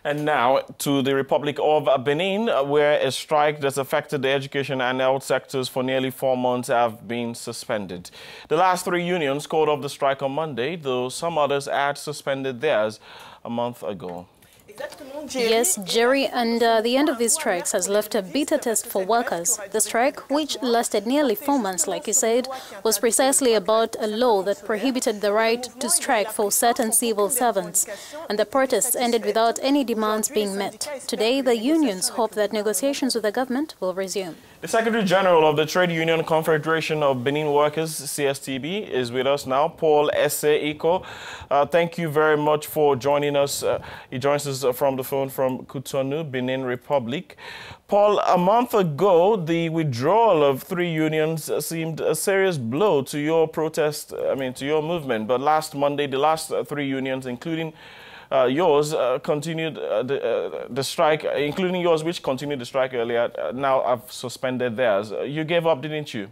And now to the Republic of Benin, where a strike that's affected the education and health sectors for nearly 4 months have been suspended. The last 3 unions called off the strike on Monday, though some others had suspended theirs a month ago. Yes, Jerry, and the end of these strikes has left a bitter taste for workers. The strike, which lasted nearly 4 months, like you said, was precisely about a law that prohibited the right to strike for certain civil servants, and the protests ended without any demands being met. Today, the unions hope that negotiations with the government will resume. The Secretary General of the Trade Union Confederation of Benin Workers, CSTB, is with us now, Paul Ese-Iko. Thank you very much for joining us. He joins us from the phone from Cotonou, Benin Republic. Paul, a month ago, the withdrawal of 3 unions seemed a serious blow to your protest, to your movement. But last Monday, the last 3 unions, including yours, continued the strike, including yours, which continued the strike earlier, now have suspended theirs. You gave up, didn't you?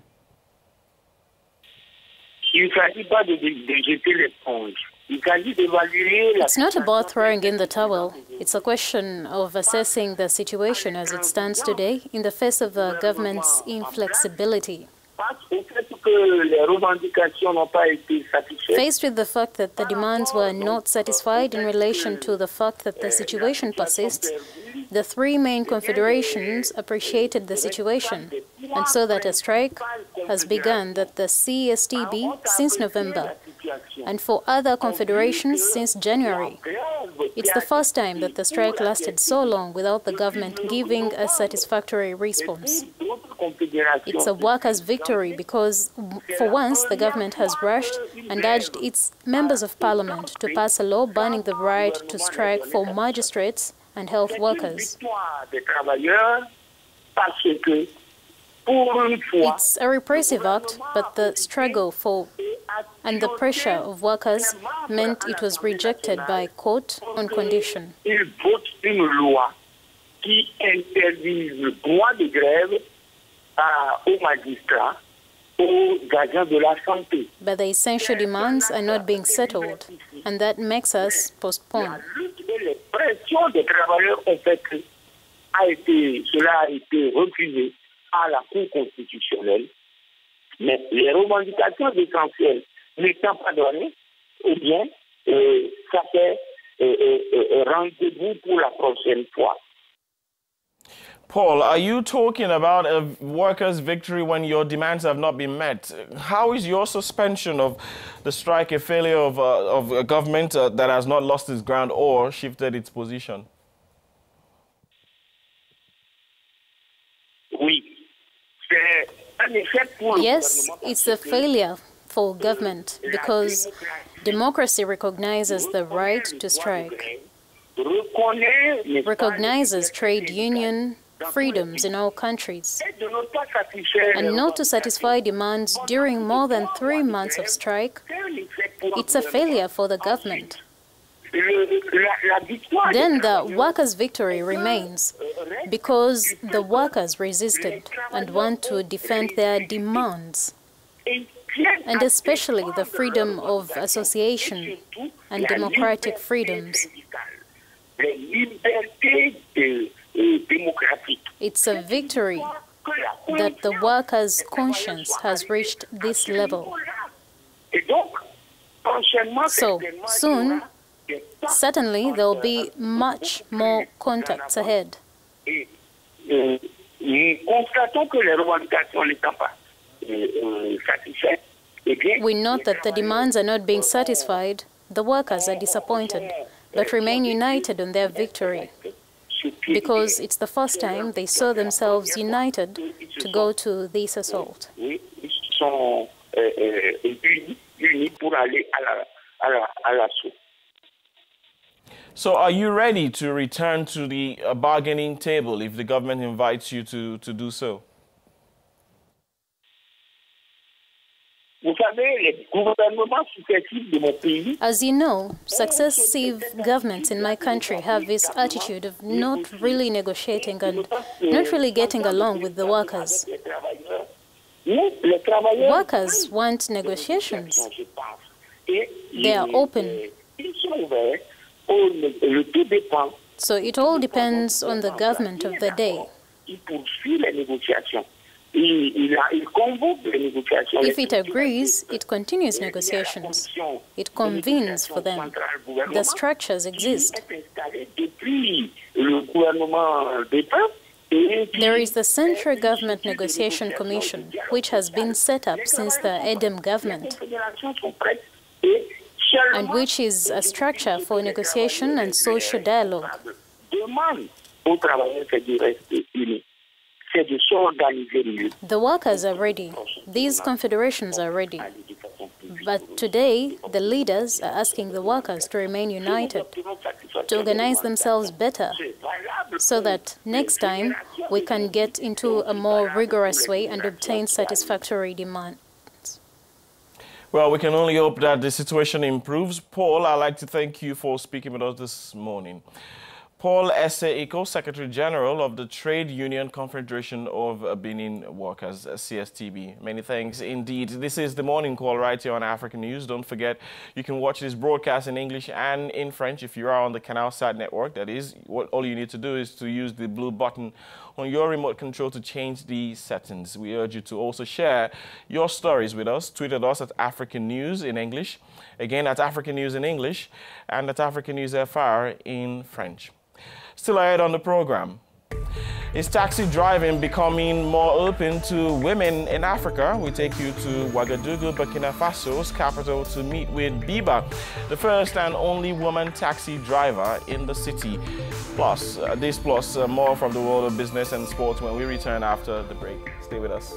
It's not about throwing in the towel. It's a question of assessing the situation as it stands today in the face of the government's inflexibility. Faced with the fact that the demands were not satisfied in relation to the fact that the situation persists, the 3 main confederations appreciated the situation, and so that a strike has begun at the CSTB since November, and for other confederations since January. It's the first time that the strike lasted so long without the government giving a satisfactory response. It's a workers' victory because, for once, the government has rushed and urged its members of parliament to pass a law banning the right to strike for magistrates and health workers. It's a repressive act, but the struggle for and the pressure of workers meant it was rejected by court on condition. But the essential demands are not being settled, and that makes us postpone. À la Cour constitutionnelle, mais les revendications essentielles n'étant pas données, eh bien, ça fait rendez-vous pour la prochaine fois. Paul, are you talking about a workers' victory when your demands have not been met? How is your suspension of the strike a failure of a government that has not lost its ground or shifted its position? Yes, it's a failure for government because democracy recognizes the right to strike, recognizes trade union freedoms in all countries, and not to satisfy demands during more than 3 months of strike. It's a failure for the government. Then the workers' victory remains because the workers resisted and want to defend their demands, and especially the freedom of association and democratic freedoms. It's a victory that the workers' conscience has reached this level. So soon, certainly, there will be much more contacts ahead. We note that the demands are not being satisfied, the workers are disappointed, but remain united on their victory, because it's the first time they saw themselves united to go to this assault. So are you ready to return to the bargaining table if the government invites you to do so? As you know, successive governments in my country have this attitude of not really negotiating and not really getting along with the workers. Workers want negotiations. They are open. So it all depends on the government of the day. If it agrees, it continues negotiations. It convenes for them. The structures exist. There is the Central Government Negotiation Commission, which has been set up since the Edem government, and which is a structure for negotiation and social dialogue. The workers are ready. These confederations are ready. But today, the leaders are asking the workers to remain united, to organize themselves better, so that next time we can get into a more rigorous way and obtain satisfactory demands. Well, we can only hope that the situation improves. Paul, I'd like to thank you for speaking with us this morning. Paul Ese-Iko, Secretary General of the Trade Union Confederation of Benin Workers, CSTB. Many thanks indeed. This is the Morning Call right here on African News. Don't forget, you can watch this broadcast in English and in French if you are on the CanalSat network. That is, all you need to do is to use the blue button on your remote control to change the settings. We urge you to also share your stories with us. Tweet at us at African News in English, again at African News in English, and at African News FR in French. Still ahead on the program, is taxi driving becoming more open to women in Africa? We take you to Ouagadougou, Burkina Faso's capital, to meet with Biba, the first and only woman taxi driver in the city. Plus more from the world of business and sports when we return after the break. Stay with us.